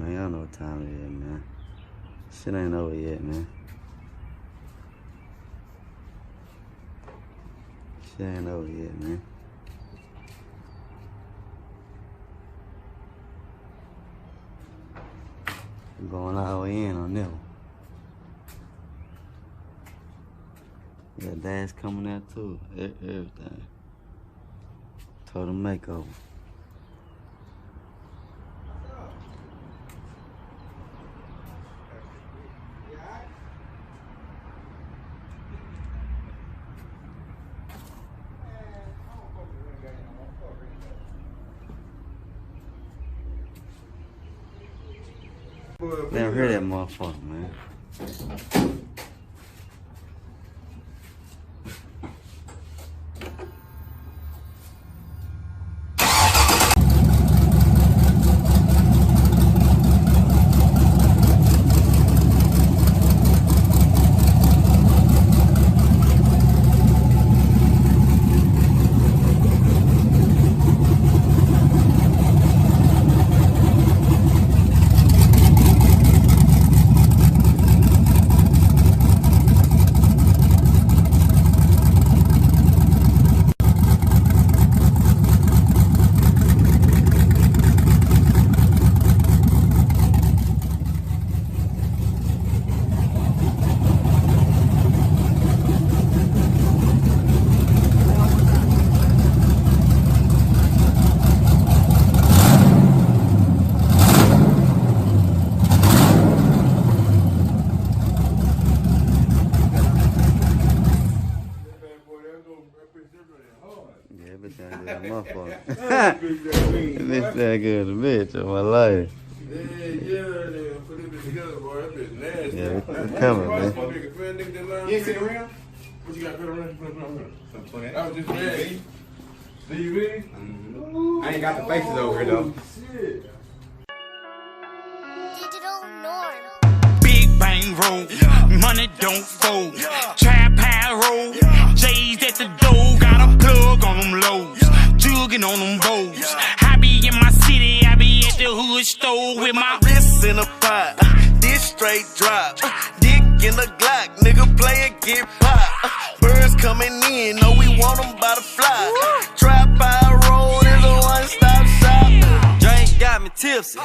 man. Y'all know what time it is, man. Shit ain't over yet, man. Shit ain't over yet, man. I'm going all the way in on that one. Got dash coming out too. Everything. Total makeover. Never heard that motherfucker, man. Bitch that good, bitch of my life. Put this together, boy. That bitch nasty. Yeah, it's coming, man. You ain't seen the rim? What you got for the rim? Some 20. I was just ready. Do you really? I ain't got the faces over here, though. Shit. Digital norm. Big bang roll, money don't fold. Trap high roll, J's at the door, got a plug on them lows, jugging on them bows. I be in my city, I be at the hood store with my wrists in a pot, this straight drop, dick in the Glock, nigga play it, get pop. Birds coming in, know we want them by the fly. Trap high roll is a one-stop shop. Drink got me tipsy.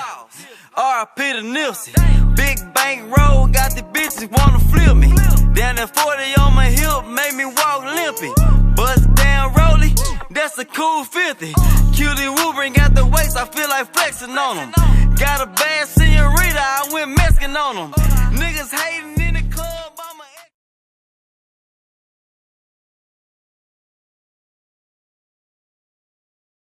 R.I.P. to Nipsey. Big bank roll, got the bitches wanna flip me. Down that 40 on my hip, made me walk limpy. Bust down Rolly, that's a cool 50. Cutie Wolverine got the waist, I feel like flexing on them. Got a bad senorita, I went Mexican on them.